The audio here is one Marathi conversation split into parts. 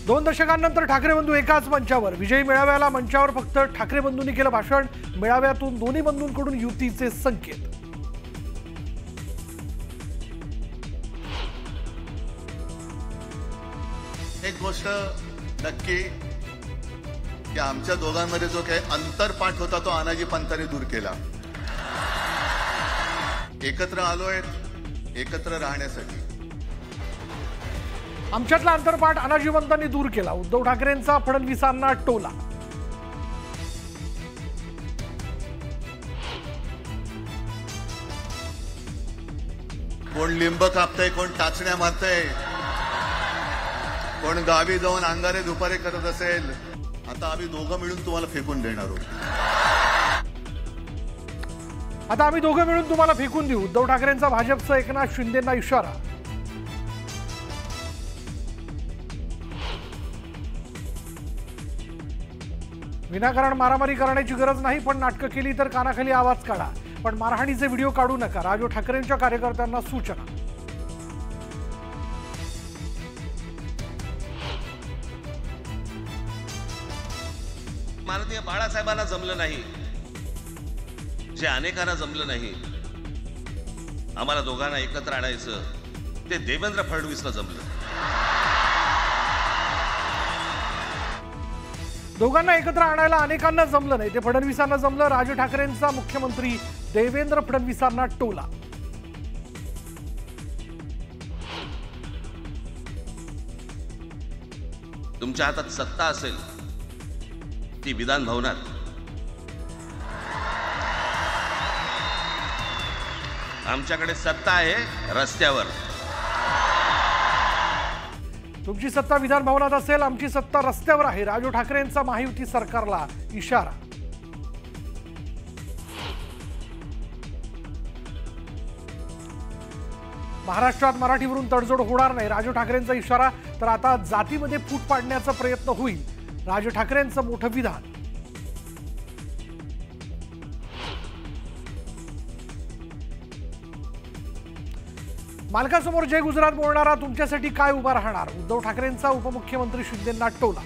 2 दशकांनंतर ठाकरे बंधू एकाच मंचावर। विजयी मेळाव्याला मंचावर फक्त ठाकरे बंधूंनी केलं भाषण। मेळाव्यातून दोन्ही बंधूंकडून युतीचे संकेत। एक गोष्ट नक्की की आमच्या दोघांमध्ये जो काही अंतरपाठ होता तो अनाजी पंतांनी दूर केला। एकत्र आलोय एकत्र राहण्यासाठी। आमच्यातला अंतरपाठ अनाजी पंतांनी दूर केला। उद्धव ठाकरेंचा फडणवीसांना टोला। कोण लिंब कापतय, कोण टाचण्या मारतय, कोण गावी जाऊन अंगारे दुपारे करत असेल। आता आम्ही दोघं मिळून तुम्हाला फेकून देणार आहोत। आता आम्ही दोघं मिळून तुम्हाला फेकून देऊ। उद्धव ठाकरेंचा भाजपचा एकनाथ शिंदेंना इशारा। विनाकारण मारामारी करण्याची गरज नाही, पण नाटकं केली तर कानाखाली आवाज काढा, पण मारहाणीचे व्हिडिओ काढू नका। राज ठाकरेंच्या कार्यकर्त्यांना सूचना। माननीय बाळासाहेबांना जमलं नाही, जे अनेकांना जमलं नाही। आम्हाला दोघांना एकत्र आणायचं ते देवेंद्र फडणवीसला जमलं। दोघांना एकत्र आणायला अनेकांना जमलं नाही, ते फडणवीसांना जमलं। राज ठाकरेंचा मुख्यमंत्री देवेंद्र फडणवीसांना टोला। तुमच्या हातात सत्ता असेल ती विधान भवनात, आमच्याकडे सत्ता आहे रस्त्यावर। तुमची सत्ता विधान भवनात असेल, आमची सत्ता रस्त्यावर आहे। राज ठाकरेंचा महायुती सरकारला इशारा। महाराष्ट्रात मराठीवरून तडजोड होणार नाही, राज ठाकरेंचा इशारा। तर आता जातीमध्ये फूट पाडण्याचा प्रयत्न होईल, राज ठाकरेंचं मोठं विधान। मालकासमोर जय गुजरात बोलणारा तुमच्यासाठी काय उभा राहणार, उद्धव ठाकरेंचा उपमुख्यमंत्री शिंदेंना टोला।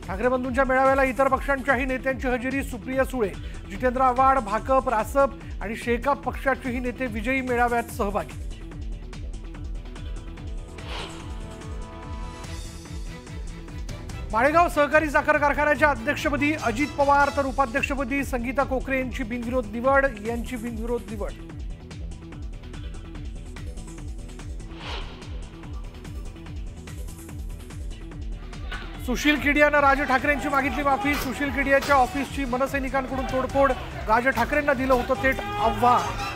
ठाकरे बंधूंच्या मेळाव्याला इतर पक्षांच्याही नेत्यांची हजेरी। सुप्रिया सुळे, जितेंद्र आव्हाड, भाकप, रासप आणि शेकाप पक्षाचेही नेते विजयी मेळाव्यात सहभागी। माळेगाव सहकारी साखर कारखान्याच्या अध्यक्षपदी अजित पवार, तर उपाध्यक्षपदी संगीता कोकरे यांची बिनविरोध निवड। सुशील किडियानं राज ठाकरेंची मागितली माफी। सुशील किडियाच्या ऑफिसची मनसैनिकांकडून तोडफोड, राज ठाकरेंना दिलं होतं थेट आव्हान।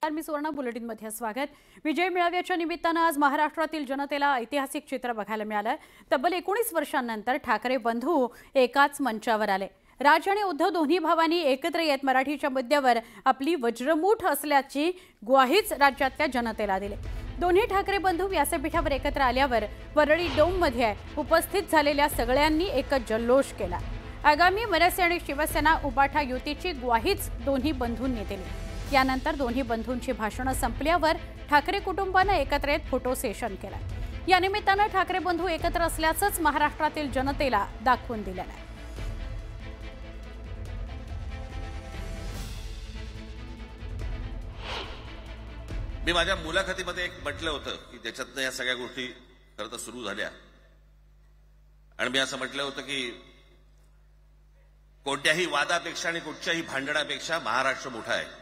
मी सुवर्ण बुलेटिन मध्ये स्वागत। विजय मेळाव्याच्या निमित्तानं आज महाराष्ट्रातील जनतेला ऐतिहासिक चित्र बघायला मिळालं। तब्बल 19 वर्षांनंतर ठाकरे बंधू एकाच मंचावर आले। राज आणि उद्धव दोन्ही भावांनी एकत्र येत मराठीच्या मुद्द्यावर आपली वज्रमूठ असल्याची ग्वाहीच राज्यातल्या जनतेला दिली। दोन्ही ठाकरे बंधू व्यासपीठावर एकत्र आल्यावर वरळी डोममध्ये उपस्थित झालेल्या सगळ्यांनी एकच जल्लोष केला। आगामी मनसे आणि शिवसेना उबाठा युतीची ग्वाहीच दोन्ही बंधूंनी दिली। यानंतर दोन्ही बंधूंची भाषणं संपल्यावर ठाकरे कुटुंबाने एकत्र येत फोटो सेशन केलं। या निमित्तानं ठाकरे बंधू एकत्र असल्याचंच महाराष्ट्रातील जनतेला दाखवून दिलं आहे। मी माझ्या मुलाखतीमध्ये एक म्हटलं होतं की त्याच्यातनं या सगळ्या गोष्टी खरं तर सुरू झाल्या, आणि मी असं म्हटलं होतं की कोणत्याही वादापेक्षा आणि कुठच्याही भांडणापेक्षा महाराष्ट्र मोठा आहे।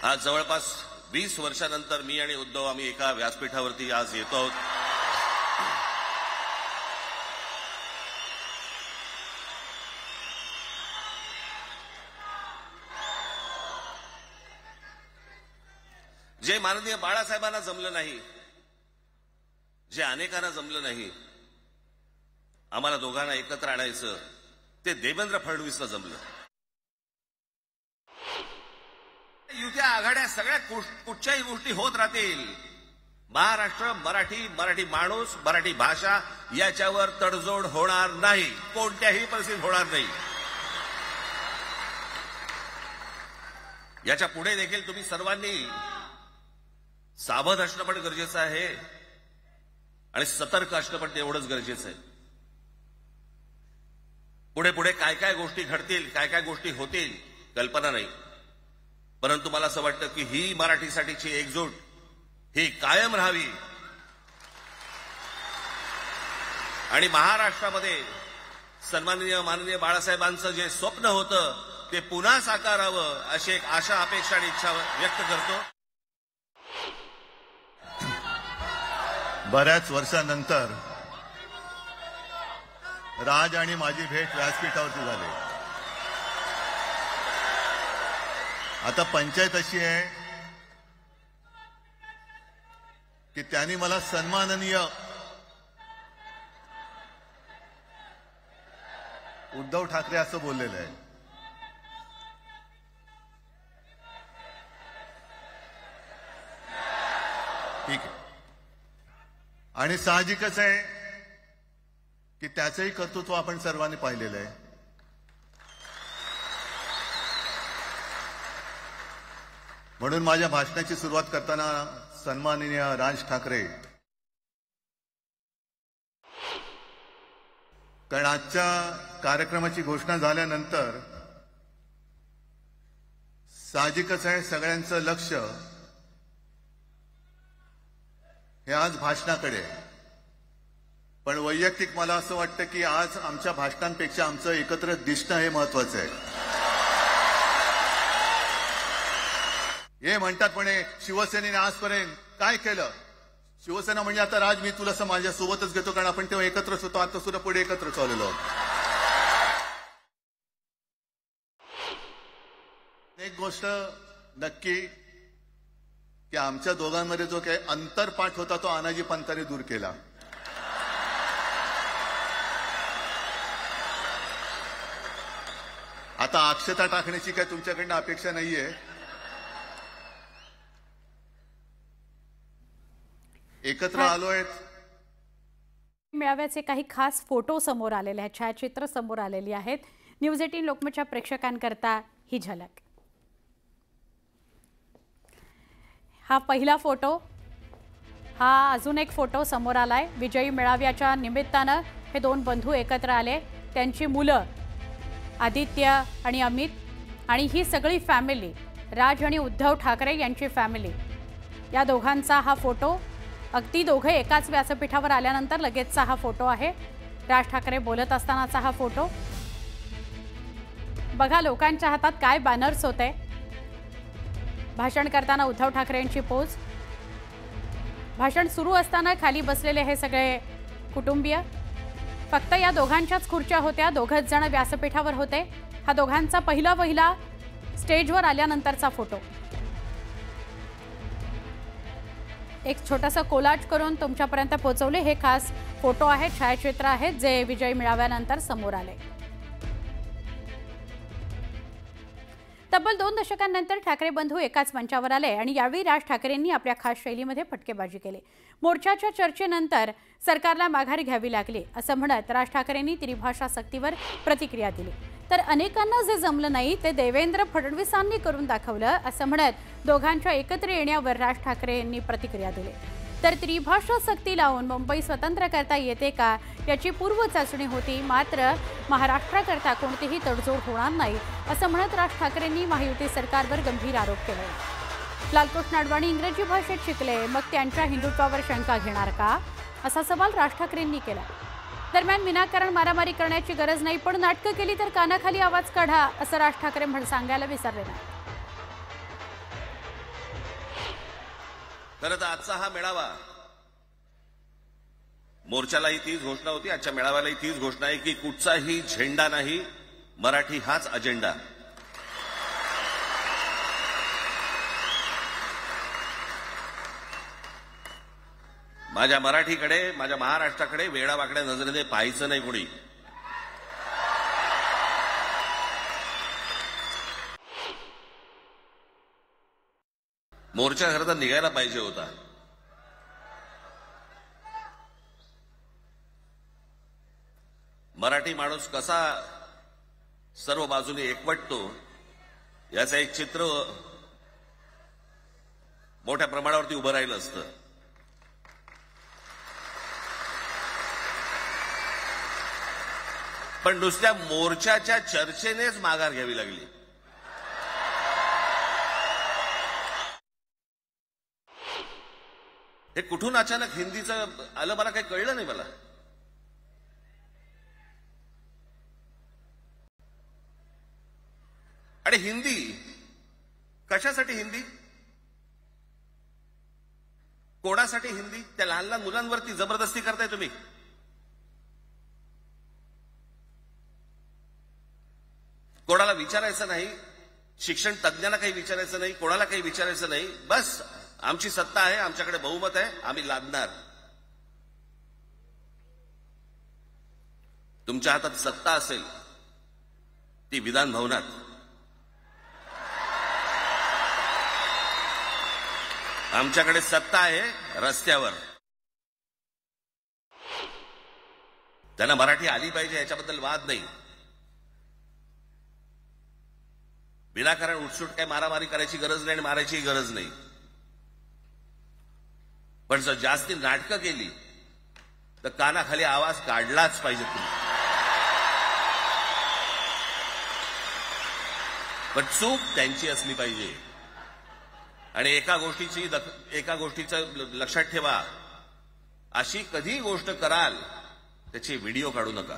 आज जवळपास 20 वर्षानंतर मी आणि उद्धव आम्ही एका व्यासपीठावरती आज येतो आहोत। जे माननीय बाळासाहेबांना जमलं नाही, जे अनेकांना जमलं नाही, आम्हाला दोघांना एकत्र आणायचं ते देवेंद्र फडणवीसला जमलं। युत्या आघाड्या सगळ्या कुठच्याही गोष्टी होत राहतील, महाराष्ट्र, मराठी, मराठी माणूस, मराठी भाषा याच्यावर तडजोड होणार नाही, कोणत्याही परिस्थितीत होणार नाही. याच्या पुढे देखील तुम्ही सर्वांनी सावध असणं पण गरजेचं आहे आणि सतर्क असणं पण तेवढंच गरजेचं आहे. पुढे पुढे काय काय गोष्टी घडतील, काय काय गोष्टी होतील कल्पना नाही, परंतु मला असं वाटतं की ही मराठीसाठीची एकजूट ही कायम राहावी आणि महाराष्ट्रामध्ये सन्माननीय माननीय बाळासाहेबांचं जे स्वप्न होतं ते पुन्हा साकारावं अशी एक आशा, अपेक्षा आणि इच्छा व्यक्त करतो. बऱ्याच वर्षानंतर राज आणि माझी भेट व्यासपीठावरती झाली. आता पंचायत अशी आहे की त्यांनी मला सन्माननीय उद्धव ठाकरे असं बोललेलं आहे. ठीक आहे. आणि साहजिकच आहे की त्याचंही कर्तृत्व आपण सर्वांनी पाहिलेलं आहे. म्हणून माझ्या भाषणाची सुरुवात करताना सन्माननीय राज ठाकरे, कारण आजच्या कार्यक्रमाची घोषणा झाल्यानंतर साहजिकच आहे सगळ्यांचं लक्ष हे आज भाषणाकडे आहे. पण वैयक्तिक मला असं वाटतं की आज आमच्या भाषणांपेक्षा आमचं एकत्र दिसणं हे महत्वाचं आहे. हे म्हणतात पण शिवसेनेने आजपर्यंत काय केलं? शिवसेना म्हणजे आता राज मी तुला असं माझ्या सोबतच घेतो, कारण आपण तेव्हा एकत्रच होतो, आता सुद्धा पुढे एकत्र चाललेलो आहोत. एक गोष्ट नक्की की आमच्या दोघांमध्ये जो काही अंतरपाठ होता तो आनाजी पंतांनी दूर केला. आता अक्षता टाकण्याची काय तुमच्याकडनं अपेक्षा नाहीये. एकत्र आलोय. मेळाव्याचे काही खास फोटो समोर आलेले आहेत, छायाचित्र समोर आलेली आहेत. न्यूज 18 लोकमतच्या प्रेक्षकांकरता ही झलक. हा पहिला फोटो, हा अजून एक फोटो समोर आलाय. विजयी मेळाव्याच्या निमित्तानं हे दोन बंधू एकत्र आले, त्यांची मुलं आदित्य आणि अमित आणि ही सगळी फॅमिली, राज आणि उद्धव ठाकरे यांची फॅमिली. या दोघांचा हा फोटो, अगदी दोघे एकाच व्यासपीठावर आल्यानंतर लगेचचा हा फोटो आहे. राज ठाकरे बोलत असतानाचा हा फोटो बघा. लोकांच्या हातात काय बॅनर्स होते. भाषण करताना उद्धव ठाकरे यांची पोज. भाषण सुरू असताना खाली बसलेले हे सगळे कुटुंबीय. फक्त या दोघांच्याच खुर्च्या होत्या, दोघच जण व्यासपीठावर होते. हा दोघांचा पहिला स्टेजवर आल्यानंतरचा फोटो. एक छोटासा कोलाज करून तुमच्यापर्यंत पोहोचवले. हे खास फोटो आहेत, छायाचित्र आहेत जे विजयी मेळाव्यानंतर समोर आले. तब्बल 2 दशकांनंतर ठाकरे बंधू एकाच मंचावर आले आणि यावेळी राज ठाकरेंनी आपल्या खास शैलीमध्ये फटकेबाजी केली. मोर्चाच्या चर्चेनंतर सरकारला माघार घ्यावी लागली असं म्हणत राज ठाकरेंनी त्रिभाषा सक्तीवर प्रतिक्रिया दिली. तर अनेकांना जे जमलं नाही ते देवेंद्र फडणवीसांनी करून दाखवलं असं म्हणत दोघांच्या एकत्र येण्यावर राज ठाकरे यांनी प्रतिक्रिया दिली. तर त्रिभाषा सक्ती लावून मुंबई स्वतंत्र करता येते का याची पूर्वचाचणी होती, मात्र महाराष्ट्राकरता कोणतीही तडजोड होणार नाही असं म्हणत राज ठाकरेंनी महायुती सरकारवर गंभीर आरोप केले. लालकृष्ण अडवाणी इंग्रजी भाषेत शिकले, मग त्यांच्या हिंदुत्वावर शंका घेणार का असा सवाल राज ठाकरेंनी केला. दरम्यान विनाकारण मारामारी करण्याची गरज नाही, पण नाटकं केली तर कानाखाली आवाज काढा असं राज ठाकरे सांगायला विसरले नाही. खरं तर आजचा हा मेळावा, मोर्चालाही तीच घोषणा होती, आजच्या मेळाव्यालाही तीच घोषणा आहे की कुठचाही झेंडा नाही, मराठी हाच अजेंडा. माझ्या मराठीकडे, माझ्या महाराष्ट्राकडे वेडा वाकड्या नजरेने पाहायचं नाही कोणी. मोर्चा खरं तर निघायला पाहिजे होता, मराठी माणूस कसा सर्व बाजूने एकवटतो याचं एक चित्र मोठ्या प्रमाणावरती उभं राहिलं असतं. पण नुसत्या मोर्चाच्या चर्चेनेच माघार घ्यावी लागली. हे कुठून अचानक हिंदीचं आलं मला काही कळलं नाही. मला आणि हिंदी कशासाठी? हिंदी कोणासाठी? हिंदी त्या लहान लहान मुलांवरती जबरदस्ती करताय तुम्ही. कोणाला विचारायचं नाही, शिक्षण तज्ञांना काही विचारायचं नाही, कोणाला काही विचारायचं नाही. बस आमची सत्ता आहे, आमच्याकडे बहुमत आहे, आम्ही लादणार. तुमच्या हातात सत्ता असेल ती विधान भवनात, आमच्याकडे सत्ता आहे रस्त्यावर. त्यांना मराठी आली पाहिजे याच्याबद्दल वाद नाही. विनाकारण उठसूट काय मारामारी करायची गरज नाही आणि मारायची गरज नाही. पण जर जास्ती नाटकं केली तर कानाखाली आवाज काढलाच पाहिजे तुम्ही. पण चूक त्यांची असली पाहिजे. आणि एका गोष्टीचं लक्षात ठेवा, अशी कधी गोष्ट कराल त्याची व्हिडिओ काढू नका.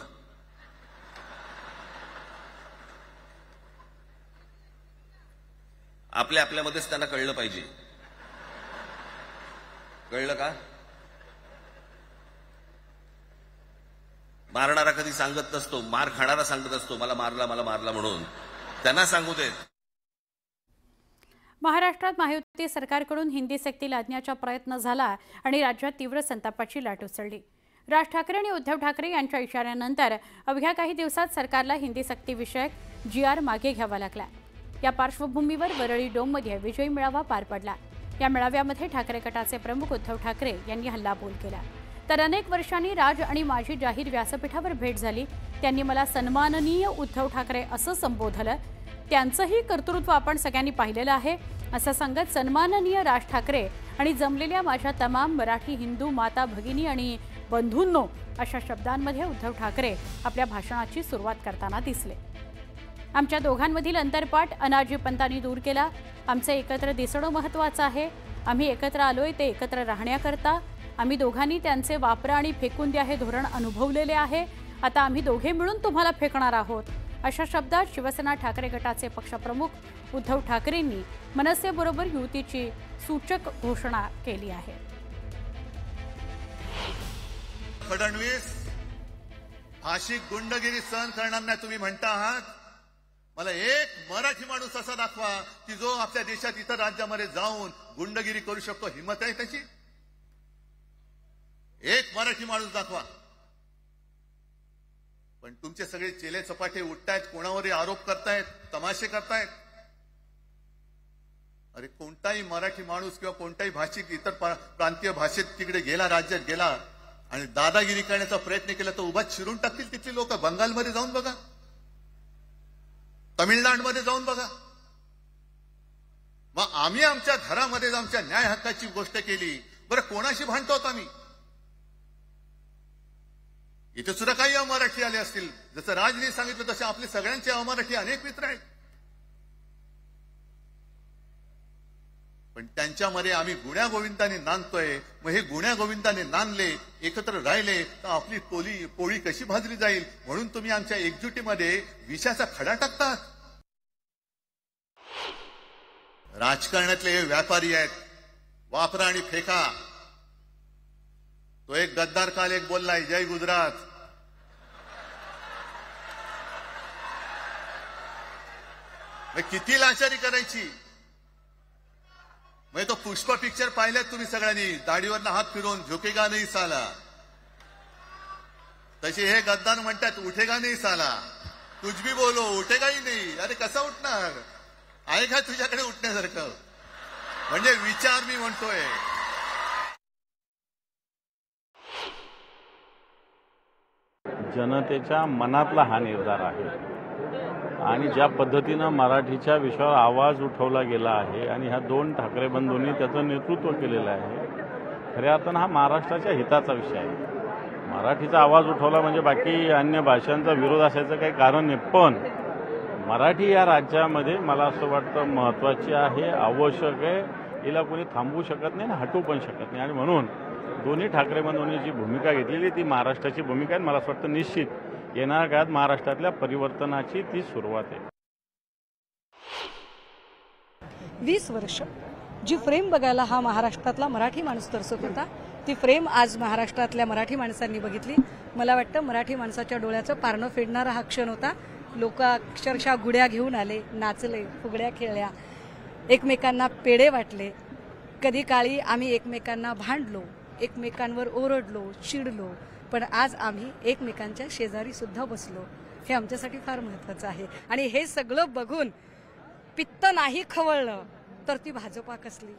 आपल्यामध्येच त्यांना कळलं पाहिजे. कळलं का? मारणारा कधी सांगत नसतो, मार खाणारा सांगत असतो मला मारला म्हणून. त्यांना सांगू देत. महाराष्ट्रात महायुती सरकारकडून हिंदी सक्ती लादण्याचा प्रयत्न झाला आणि राज्यात तीव्र संतापाची लाट उसळली. राज ठाकरे आणि उद्धव ठाकरे यांच्या इशाऱ्यानंतर अवघ्या काही दिवसात सरकारला हिंदी सक्ती विषयक GR मागे घ्यावा लागला. या पार्श्वभूमीवर वरळी डोममध्ये विजयी मेळावा पार पडला. या मेळाव्यामध्ये ठाकरे गटाचे प्रमुख उद्धव ठाकरे यांनी हल्लाबोल केला. तर अनेक वर्षांनी राज आणि माझी जाहीर व्यासपीठावर भेट झाली. त्यांनी मला सन्माननीय उद्धव ठाकरे असं संबोधलं. त्यांचंही कर्तृत्व आपण सगळ्यांनी पाहिलेलं आहे असं सांगत सन्माननीय राज ठाकरे आणि जमलेल्या माझ्या तमाम मराठी हिंदू माता भगिनी आणि बंधूंनो अशा शब्दांमध्ये उद्धव ठाकरे आपल्या भाषणाची सुरुवात करताना दिसले. आमच्या दोघांमधील अंतरपाट अनाजी पंतांनी दूर केला. आमचं एकत्र दिसणं महत्त्वाचं आहे. आम्ही एकत्र आलोय ते एकत्र राहण्याकरता. आम्ही दोघांनी त्यांचे वापरा आणि फेकून द्या हे धोरण अनुभवलेले आहे. आता आम्ही दोघे मिळून तुम्हाला फेकणार आहोत अशा शब्दात शिवसेना ठाकरे गटाचे पक्षप्रमुख उद्धव ठाकरेंनी मनसेबरोबर युतीची सूचक घोषणा केली आहे. फडणवीस भाषिक गुंडगिरी सहन करणार नाही तुम्ही म्हणता आहात. मला एक मराठी माणूस असा दाखवा की जो आपल्या देशात इतर राज्यामध्ये जाऊन गुंडगिरी करू शकतो. हिंमत आहे त्याची? एक मराठी माणूस दाखवा. पण तुमचे सगळे चेले चपाटे उठतायत, कोणावरही आरोप करतायत, तमाशे करतायत. अरे कोणताही मराठी माणूस किंवा कोणताही भाषिक इतर प्रांतीय भाषेत तिकडे गेला, राज्यात गेला आणि दादागिरी करण्याचा प्रयत्न केला तर उभाच शिरून टाकतील तिथली लोक. बंगालमध्ये जाऊन बघा, तमिळनाडूमध्ये जाऊन बघा. मग आम्ही आमच्या घरामध्ये आमच्या न्याय हक्काची गोष्ट केली. बरं कोणाशी भांडतो आम्ही? इथे सुद्धा काही अमराठी आले असतील. जसं राजने सांगितलं तसे आपले सगळ्यांचे अमराठी अनेक मित्र आहेत. पण त्यांच्यामध्ये आम्ही गुण्या गोविंदाने नांदतोय. मग हे गुण्या गोविंदाने नांदले, एकत्र राहिले तर आपली पोळी कशी भाजली जाईल? म्हणून तुम्ही आमच्या एकजुटीमध्ये विषाचा खडा टाकतात. राजकारणातले हे व्यापारी आहेत, वापरा आणि फेका. तो एक गद्दार काल एक बोललाय, जय गुजरात. किती लाचारी करायची? तो पुष्पा पिक्चर पाहिल्यात तुम्ही सगळ्यांनी, दाढीवरनं हात फिरवून झुकेगा नाही साला. तसे हे गद्दार म्हणतात उठेगा नाही साला. कुछ भी बोलो उठेगाही नाही. अरे कसा उठणार? आहे का तुझ्याकडे उठण्यासारखं? म्हणजे विचार मी म्हणतोय. जनतेच्या मनातला हा निर्धार आहे आणि ज्या पद्धतीनं मराठीच्या विषयावर आवाज उठवला गेला आहे आणि ह्या 2 ठाकरे बंधूंनी त्याचं नेतृत्व केलेलं आहे, खऱ्या अर्थानं हा महाराष्ट्राच्या हिताचा विषय आहे। मराठीचा आवाज उठवला म्हणजे बाकी अन्य भाषांचा विरोध असायचं काही कारण नाही, पण मराठी या राज्यामध्ये मला असं वाटतं महत्त्वाची आहे, आवश्यक आहे, हिला कोणी थांबवू शकत नाही आणि हटवू पण शकत नाही। आणि म्हणून दोन्ही ठाकरे बंधूंनी जी भूमिका घेतलेली ती महाराष्ट्राची भूमिका आहे। मला असं वाटतं निश्चित येणाऱ्या काळात महाराष्ट्रातल्या परिवर्तनाची ती सुरुवात आहे। 20 वर्ष जी फ्रेम बघायला हा महाराष्ट्रातला मराठी माणूस तरसत होता, ती फ्रेम आज महाराष्ट्रातल्या मराठी माणसांनी बघितली। मला वाटतं मराठी माणसाच्या डोळ्याचं पारणं फेडणारा हा क्षण होता। लोक अक्षरशः गुड्या घेऊन आले, नाचले, फुगड्या खेळल्या, एकमेकांना पेढे वाटले। कधी काळी आम्ही एकमेकांना भांडलो, एकमेकांवर ओरडलो, चिडलो, पण आज आम्ही एकमेकांच्या शेजारी सुद्धा बसलो। हे आमच्यासाठी फार महत्त्वाचं आहे आणि हे सगळं बघून पित्त नाही खवळलं तर ती भाजपा कसली।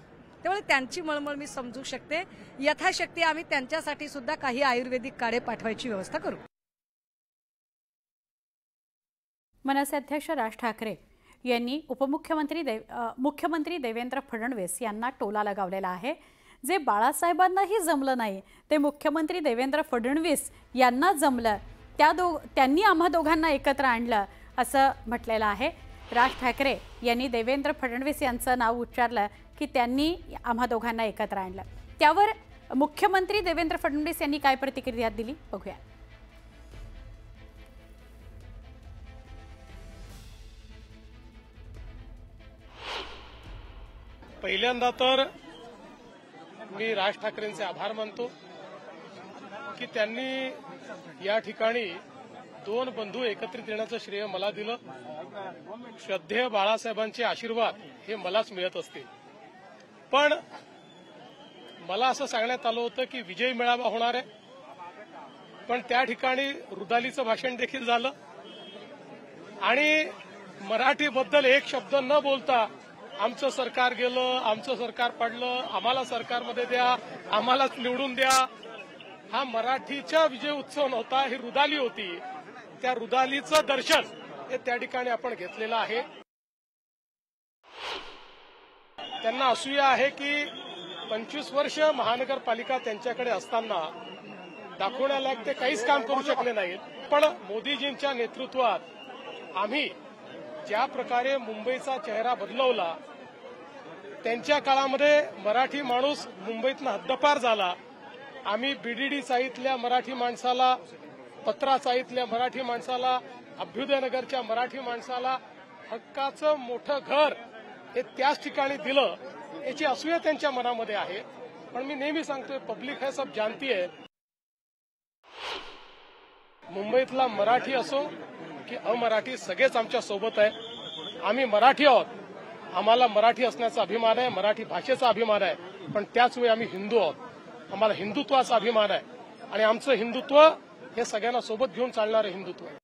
त्यामुळे त्यांची मळमळ मी समजू शकते। यथाशक्ती आम्ही त्यांच्यासाठी सुद्धा काही आयुर्वेदिक काढे पाठवायची व्यवस्था करू। मनसे अध्यक्ष राज ठाकरे यांनी मुख्यमंत्री देवेंद्र फडणवीस यांना टोला लगावलेला आहे। जे बाळासाहेबांनाही जमलं नाही ते मुख्यमंत्री देवेंद्र फडणवीस यांना जमलं, त्यांनी आम्हा दोघांना एकत्र आणलं असं म्हटलेलं आहे। राज ठाकरे यांनी देवेंद्र फडणवीस यांचं नाव उच्चारलं की त्यांनी आम्हा दोघांना एकत्र आणलं। त्यावर मुख्यमंत्री देवेंद्र फडणवीस यांनी काय प्रतिक्रिया दिली बघूया। पहिल्यांदा तर मी राज ठाकरेंचे आभार मानतो की त्यांनी या ठिकाणी 2 बंधू एकत्रित येण्याचं श्रेय मला दिलं। श्रद्धेय बाळासाहेबांचे आशीर्वाद हे मलाच मिळत असतील, पण मला असं सांगण्यात आलं होतं की विजय मेळावा होणार आहे, पण त्या ठिकाणी रुदालीचं भाषण देखील झालं आणि मराठीबद्दल एक शब्द न बोलता आमचं सरकार गेलं, आमचं सरकार पडलं, आम्हाला सरकारमध्ये द्या, आम्हालाच निवडून द्या, हा मराठीचा विजय उत्सव नव्हता, ही रुदाली होती। त्या रुदालीचं दर्शन हे त्या ठिकाणी आपण घेतलेलं आहे। त्यांना असूया आहे की 25 वर्ष महानगरपालिका त्यांच्याकडे असताना दाखवण्यालायक ते काहीच काम करू शकले नाहीत, पण मोदीजींच्या नेतृत्वात आम्ही ज्या प्रकारे मुंबईचा चेहरा बदलवला, त्यांच्या काळामध्ये मराठी माणूस मुंबईतनं हद्दपार झाला। आम्ही बीडीडी चाळीतल्या मराठी माणसाला, पत्रा चाळीतल्या मराठी माणसाला, अभ्युदयनगरच्या मराठी माणसाला हक्काचं मोठं घर हे त्याच ठिकाणी दिलं, याची असूया त्यांच्या मनामध्ये आहे। पण मी नेहमी सांगतोय, पब्लिक है सब जानती है, मुंबईतला मराठी असो की अमराठी सगळेच आमच्या सोबत आहे। आम्ही मराठी आहोत, आम्हाला मराठी असण्याचा अभिमान आहे, मराठी भाषेचा अभिमान आहे, पण त्याच वेळी आम्ही हिंदू आहोत, आम्हाला हिंदुत्वाचा अभिमान आहे आणि आमचं हिंदुत्व हे सगळ्यांना सोबत घेऊन चालणारं हिंदुत्व आहे।